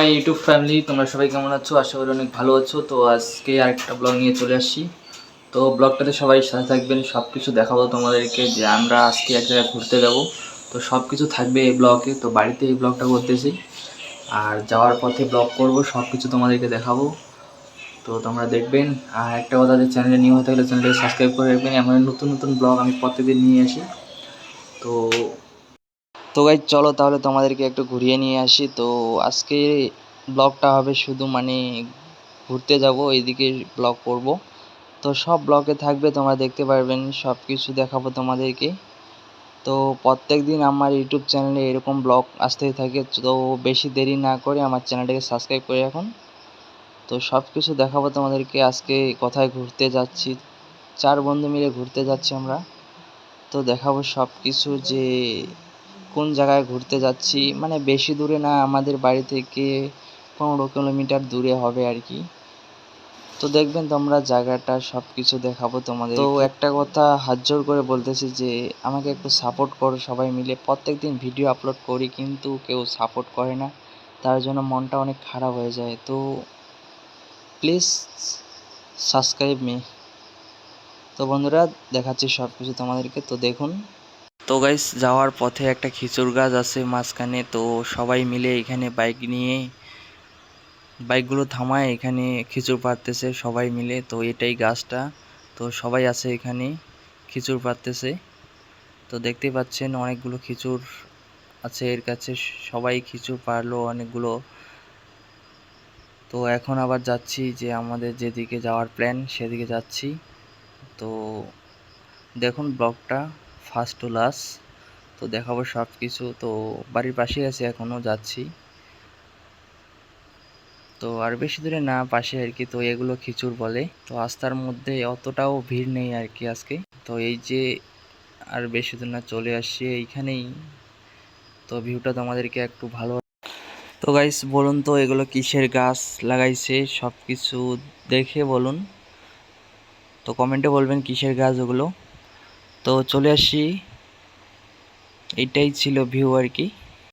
My YouTube family, তোমরা সবাই কেমন আছো? আশা করি অনেক ভালো আছো। তো আজকে আরেকটা ব্লগ নিয়ে চলে আসছি। তো ব্লগটাতে সবাই সাথে থাকবেন, সব কিছু দেখাবো তোমাদেরকে যে আমরা আজকে এক জায়গায় ঘুরতে যাব। তো সব কিছু থাকবে এই ব্লগে। তো বাড়িতে এই ব্লগটা করতেছি, আর যাওয়ার পথে ব্লগ করব, সব কিছু তোমাদেরকে দেখাবো। তো তোমরা দেখবেন। আর একটা কথা, যে চ্যানেলে নিউ হয়ে থাকলে চ্যানেলটাকে সাবস্ক্রাইব করে রাখবেন। এমন নতুন নতুন ব্লগ আমি প্রত্যেকদিন নিয়ে আসি। তো তো গাইজ চলো তাহলে তোমাদেরকে একটু ঘুরিয়ে নিয়ে আসি। তো আজকে ব্লগটা হবে শুধু ঘুরতে যাব, এইদিকে ব্লগ করব। তো সব ব্লগে থাকবে, তোমরা দেখতে পারবেন, সব কিছু দেখাবো তোমাদেরকে। তো প্রত্যেক দিন আমার ইউটিউব চ্যানেলে এরকম ব্লগ আসতেই থাকে। তো বেশি দেরি না করে আমার চ্যানেলটাকে সাবস্ক্রাইব করে রাখুন। তো সব কিছু দেখাবো তোমাদেরকে। আজকে কোথায় ঘুরতে যাচ্ছি, 4 বন্ধু মিলে ঘুরতে যাচ্ছি আমরা। তো দেখাবো সব কিছু, যে কোন জায়গায় ঘুরতে যাচ্ছি। বেশি দূরে না, আমাদের বাড়ি থেকে 15 কিলোমিটার দূরে হবে আর কি। তো দেখবেন তোমরা জায়গাটা, সব কিছু দেখাবো তোমাদের। তো একটা কথা হাত জোর করে বলতেছি, যে আমাকে একটু সাপোর্ট করো সবাই মিলে। প্রত্যেক দিন ভিডিও আপলোড করি কিন্তু কেউ সাপোর্ট করে না, তার জন্য মনটা অনেক খারাপ হয়ে যায়। তো প্লিজ সাবস্ক্রাইব মি। তো বন্ধুরা, দেখাচ্ছি সব কিছু তোমাদেরকে, তো দেখুন। তো গাইস, যাওয়ার পথে একটা খেজুর গাছ আছে মাঝখানে। তো সবাই মিলে এখানে বাইকগুলো থামায় এখানে খেজুর পাড়তেছে সবাই মিলে। তো এটাই গাছটা। তো সবাই আছে এখানে, খেজুর পাড়তেছে। তো দেখতেই পাচ্ছেন অনেকগুলো খেজুর আছে এর কাছে, সবাই খেজুর পাড়লো অনেকগুলো। তো এখন আবার যাচ্ছি, যে আমাদের যেদিকে যাওয়ার প্ল্যান সেদিকে যাচ্ছি। তো দেখুন ব্লগটা ফার্স্ট টু লাস্ট। তো দেখাবো সব কিছু। তো বাড়ির পাশেই আছে, এখনও যাচ্ছি। তো আর বেশি দূরে না, পাশে আর কি। তো এগুলো খিচুড় বলে। তো রাস্তার মধ্যে অতটাও ভিড় নেই আর কি আজকে। তো এই যে আর বেশি দূর না, চলে আসছি এইখানেই। তো ভিউটা তোমাদেরকে একটু ভালো। তো গাইস বলুন তো, এগুলো কিসের গাছ লাগাইছে, সব কিছু দেখে বলুন। তো কমেন্টে বলবেন কিসের গাছ ওগুলো। তো চলে আসছি, এইটাই ছিল ভিউ আর কি।